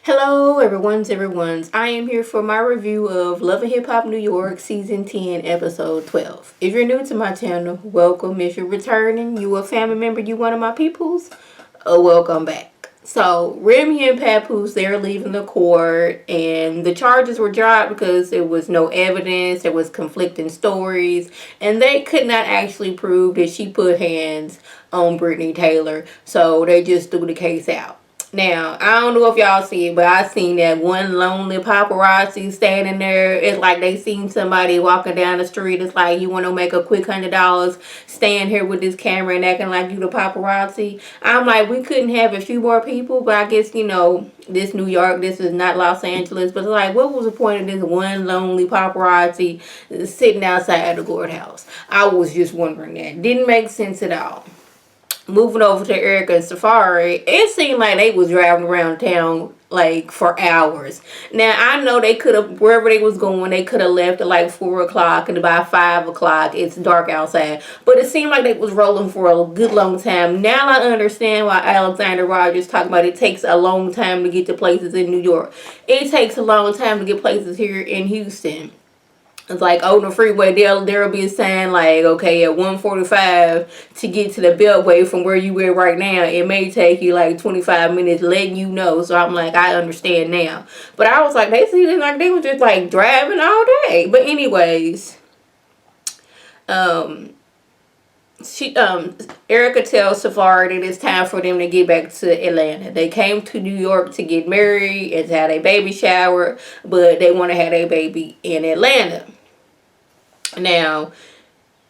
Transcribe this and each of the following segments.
Hello, everyone's. I am here for my review of Love and Hip Hop New York Season 10, Episode 12. If you're new to my channel, welcome. If you're returning, you a family member, you one of my peoples, welcome back. So, Remy and Papoose, they're leaving the court, and the charges were dropped because there was no evidence, there was conflicting stories, and they could not actually prove that she put hands on Brittany Taylor, so they just threw the case out. Now, I don't know if y'all see it, but I seen that one lonely paparazzi standing there. It's like they seen somebody walking down the street. It's like, you want to make a quick $100, stand here with this camera and acting like you the paparazzi. I'm like, we couldn't have a few more people, but I guess, this New York, this is not Los Angeles. But it's like, what was the point of this one lonely paparazzi sitting outside the courthouse? I was just wondering that. Didn't make sense at all. Moving over to Erica and Safari, it seemed like they was driving around town like for hours. Now I know they could have, wherever they was going, they could have left at like 4 o'clock, and by 5 o'clock it's dark outside. But it seemed like they was rolling for a good long time. Now I understand why Alexander Rogers talking about it takes a long time to get to places in New York. It takes a long time to get places here in Houston. It's like on the freeway, there'll be a sign like, okay, at 1:45 to get to the Beltway from where you at right now, it may take you like 25 minutes, letting you know. So I'm like, I understand now. But I was like, they seemed like they were just like driving all day. But anyways, Erica tells Safari that it's time for them to get back to Atlanta. They came to New York to get married and to have a baby shower, but they want to have a baby in Atlanta. Now,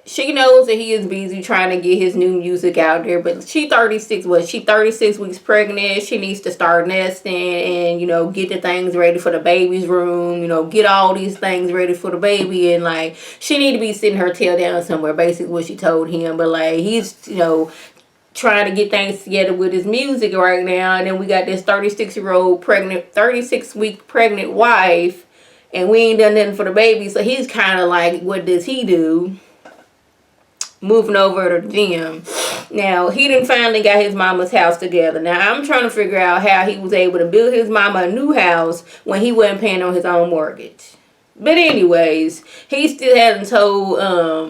she knows that he is busy trying to get his new music out there, but she 36 weeks pregnant. She needs to start nesting and, get the things ready for the baby's room, get all these things ready for the baby, and like she need to be sitting her tail down somewhere, basically what she told him. But like he's, trying to get things together with his music right now, and then we got this 36-week pregnant wife, and we ain't done nothing for the baby, so he's kind of like, what does he do? Moving over to Jim. Now, he done finally got his mama's house together. Now, I'm trying to figure out how he was able to build his mama a new house when he wasn't paying on his own mortgage. But anyways, he still hasn't told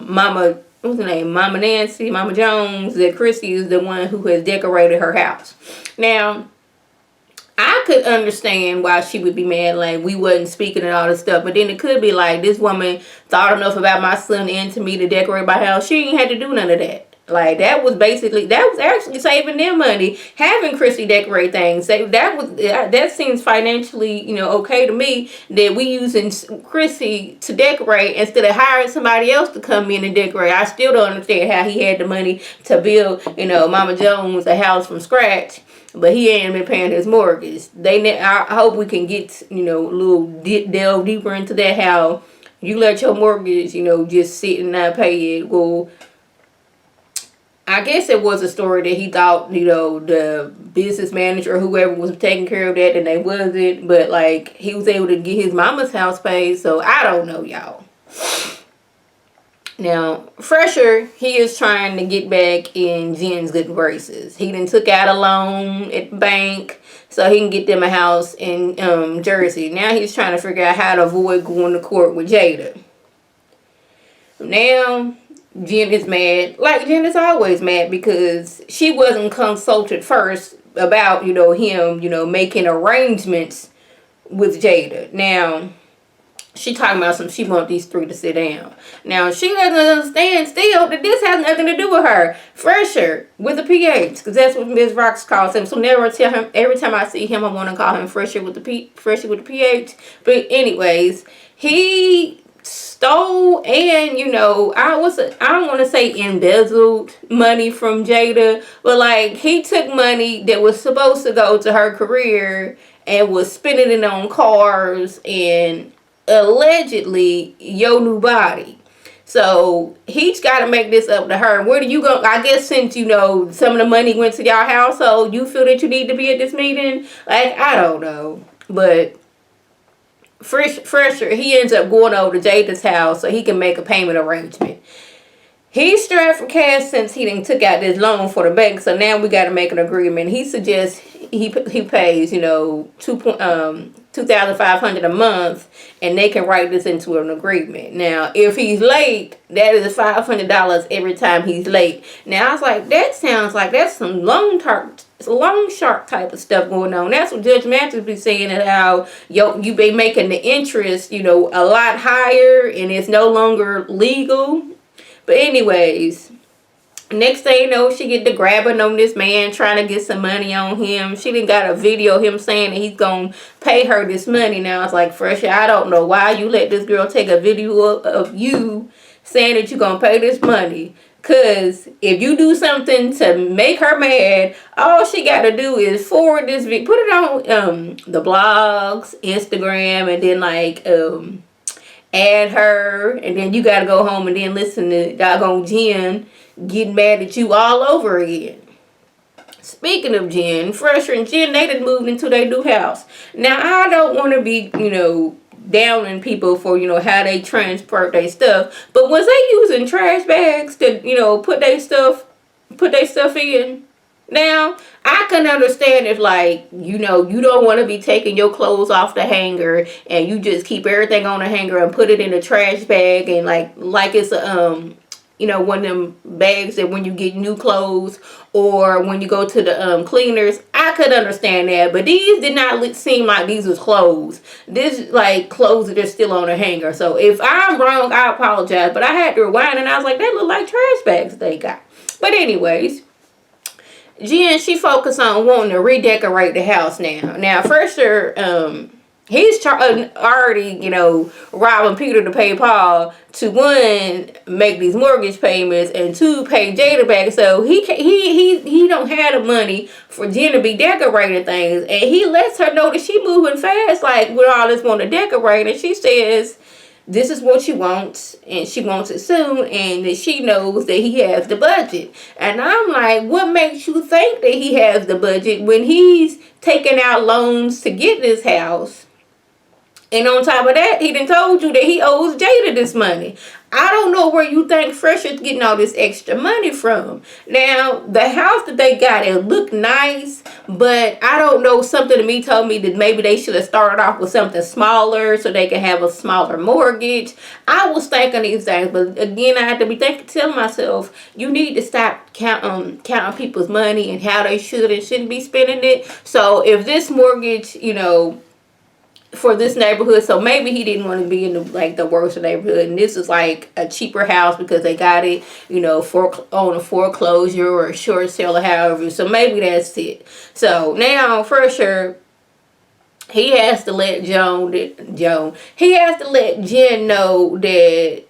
Mama, what's her name? Mama Nancy, Mama Jones, that Chrissy is the one who has decorated her house. Now, I could understand why she would be mad, like we wasn't speaking and all this stuff. But then it could be like, this woman thought enough about my son and to me to decorate my house. She ain't had to do none of that. Like that was actually saving them money, having Chrissy decorate things. That seems financially, okay to me, that we using Chrissy to decorate instead of hiring somebody else to come in and decorate. I still don't understand how he had the money to build, Mama Jones a house from scratch, but he ain't been paying his mortgage. I hope we can get, a little delve deeper into that, how you let your mortgage, just sit and not pay it. Well, I guess it was a story that he thought, the business manager or whoever was taking care of that, and they wasn't. But, like, he was able to get his mama's house paid. So, I don't know, y'all. Now, Fresher, he is trying to get back in Jen's good graces. He done took out a loan at the bank so he can get them a house in Jersey. Now he's trying to figure out how to avoid going to court with Jada. Now, Jen is mad. Like, Jen is always mad because she wasn't consulted first about, him, making arrangements with Jada. Now, she talking about she want these three to sit down. Now, she doesn't understand still that this has nothing to do with her. Fresher with the PH, because that's what Ms. Rocks calls him. So never tell him, every time I see him, I want to call him Fresher with the PH. But anyways, he stole and, I don't want to say embezzled money from Jada, but like he took money that was supposed to go to her career and was spending it on cars and allegedly your new body. So he's got to make this up to her. Where do you go? I guess since some of the money went to y'all household, you feel that you need to be at this meeting. Like, I don't know, but Fresher, he ends up going over to Jada's house so he can make a payment arrangement. He's strapped for cash since he done took out this loan for the bank, so now we got to make an agreement. He suggests he pays, you know, 2,500 a month, and they can write this into an agreement. Now, if he's late, that is $500 every time he's late. Now, I was like, that sounds like that's some long shark type of stuff going on. That's what Judge Mathis be saying, that how you be making the interest, you know, a lot higher, and it's no longer legal. But anyways, next thing you know, she get to grabbing on this man, trying to get some money on him. She done got a video of him saying that he's gonna pay her this money. Now it's like, Fresher, I don't know why you let this girl take a video of you saying that you're gonna pay this money. Cause if you do something to make her mad, all she got to do is forward this video, put it on the blogs, Instagram, and then like add her, and then you got to go home and then listen to doggone Jen getting mad at you all over again. Speaking of Jen, Fresher and Jen, they done moved into their new house. Now, I don't want to be, you know, downing people for, you know, how they transport their stuff, but was they using trash bags to, you know, put their stuff in? Now, I can understand if, like, you know, you don't want to be taking your clothes off the hanger and you just keep everything on the hanger and put it in a trash bag, and like it's a you know, one of them bags that when you get new clothes or when you go to the cleaners. I could understand that, but these did not seem like these was clothes. This like clothes that are still on a hanger. So if I'm wrong, I apologize, but I had to rewind and I was like, they look like trash bags they got. But anyways, Jen, she focused on wanting to redecorate the house now. Now, first, he's already, you know, robbing Peter to pay Paul to, one, make these mortgage payments, and two, pay Jada back. So he don't have the money for Jen to be decorating things, and he lets her know that she moving fast, like with all this want to decorate, and she says this is what she wants, and she wants it soon, and that she knows that he has the budget. And I'm like, what makes you think that he has the budget when he's taking out loans to get this house? And on top of that, he done told you that he owes Jada this money. I don't know where you think Fresher's getting all this extra money from. Now, the house that they got, it looked nice, but I don't know, something to me told me that maybe they should have started off with something smaller so they could have a smaller mortgage. I was thinking these things, but again, I had to be telling myself, you need to stop counting people's money and how they should and shouldn't be spending it. So if this mortgage, you know, for this neighborhood, so maybe he didn't want to be in the worst neighborhood, and this is like a cheaper house because they got it, you know, on a foreclosure or a short sale or however. So maybe that's it. So now, for sure, he has to let he has to let Jen know that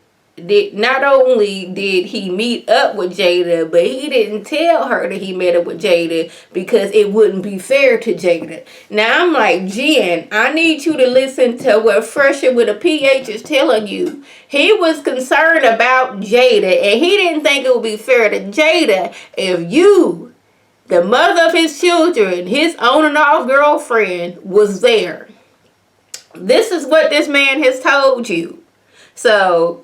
not only did he meet up with Jada, but he didn't tell her that he met up with Jada because it wouldn't be fair to Jada. Now I'm like, Jen, I need you to listen to what Fresher with a PH is telling you. He was concerned about Jada, and he didn't think it would be fair to Jada if you, the mother of his children, his on and off girlfriend, was there. This is what this man has told you. So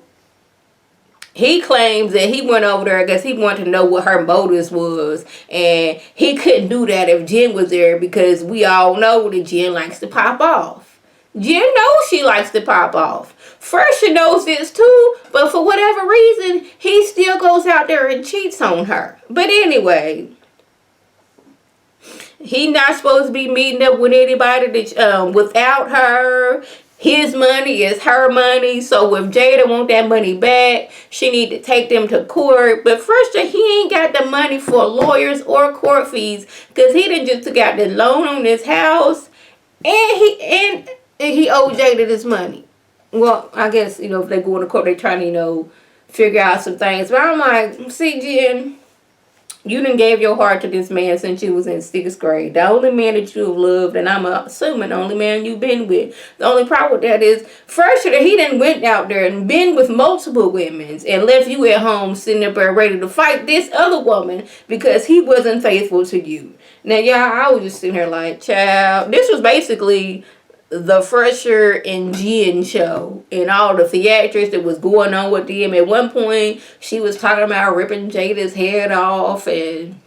he claims that he went over there because he wanted to know what her motives was, and he couldn't do that if Jen was there because we all know that Jen likes to pop off. Jen knows she likes to pop off. Fresher knows this too, but for whatever reason, he still goes out there and cheats on her. But anyway, he not supposed to be meeting up with anybody that, without her. His money is her money, so if Jada want that money back, she need to take them to court. But first, he ain't got the money for lawyers or court fees because he done just took out the loan on this house, and he owed Jada this money. Well, I guess, you know, if they go into court, they trying to, you know, figure out some things. But I'm like, see, Jen, you done gave your heart to this man since you was in 6th grade. The only man that you have loved, and I'm assuming the only man you've been with. The only problem with that is, first, he done went out there and been with multiple women and left you at home sitting up there ready to fight this other woman because he wasn't faithful to you. Now, y'all, I was just sitting here like, child, this was basically the Fresher and Jen show and all the theatrics that was going on with them. At one point, she was talking about ripping Jada's head off, and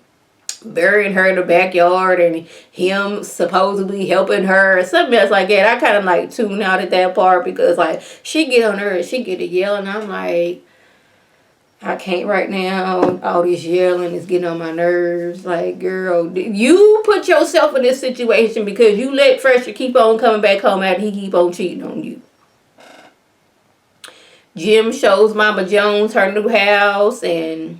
burying her in the backyard and him supposedly helping her or something else like that. I kind of like tune out at that part because like she get on her, she get to yelling. I'm like, I can't right now. All this yelling is getting on my nerves. Like, girl, you put yourself in this situation because you let Fresher keep on coming back home after he keep on cheating on you. Jim shows Mama Jones her new house, and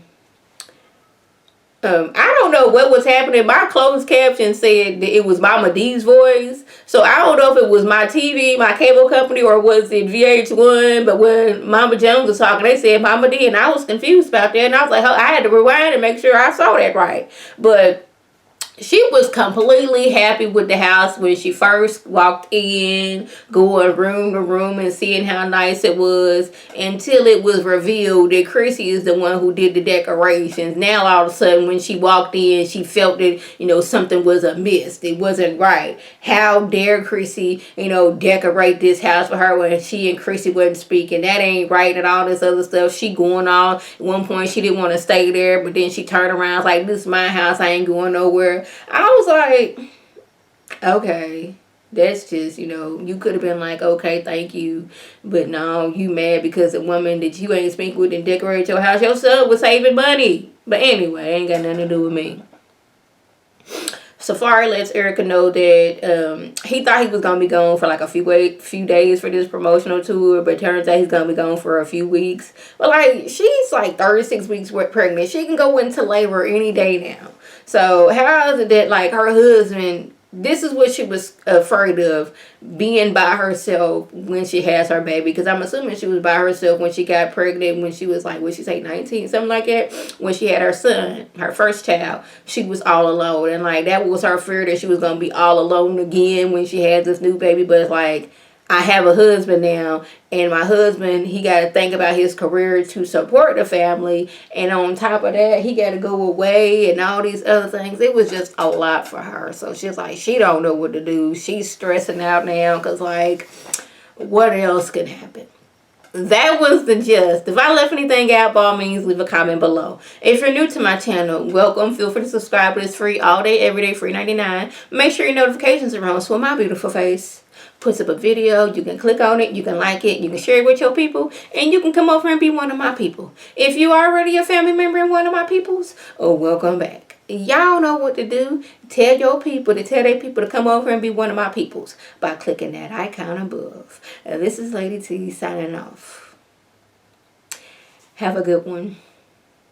I don't know what was happening. My closed caption said that it was Mama D's voice. So I don't know if it was my TV, my cable company, or was it VH1. But when Mama Jones was talking, they said Mama D, and I was confused about that. And I was like, I had to rewind and make sure I saw that right. But she was completely happy with the house when she first walked in, going room to room and seeing how nice it was, until it was revealed that Chrissy is the one who did the decorations. Now all of a sudden when she walked in, she felt that, something was amiss. It wasn't right. How dare Chrissy, decorate this house for her when she and Chrissy wasn't speaking? That ain't right, and all this other stuff. She going on. At one point she didn't want to stay there, but then she turned around like, this is my house. I ain't going nowhere. I was like, okay, that's just, you could have been like, okay, thank you. But no, you mad because a woman that you ain't speak with and decorate your house. Your son was saving money. But anyway, ain't got nothing to do with me. Safari lets Erica know that he thought he was going to be gone for like a few days for this promotional tour, but turns out he's going to be gone for a few weeks. But like, she's like 36 weeks pregnant. She can go into labor any day now. So how is it that like her husband, this is what she was afraid of, being by herself when she has her baby? Because I'm assuming she was by herself when she got pregnant, when she was like, what she say, 19, something like that. When she had her son, her first child, she was all alone. And like, that was her fear, that she was going to be all alone again when she had this new baby. But it's like, I have a husband now, and my husband, he got to think about his career to support the family, and on top of that, he got to go away and all these other things. It was just a lot for her. So she's like, she don't know what to do. She's stressing out now because like, what else can happen? That was the gist. If I left anything out, by all means, leave a comment below. If you're new to my channel, welcome. Feel free to subscribe. But it's free all day, every day, free 99. Make sure your notifications are on so my beautiful face puts up a video. You can click on it, you can like it, you can share it with your people, and you can come over and be one of my people. If you already a family member and one of my peoples, welcome back. Y'all know what to do. Tell your people to tell their people to come over and be one of my peoples by clicking that icon above. This is Lady T signing off. Have a good one.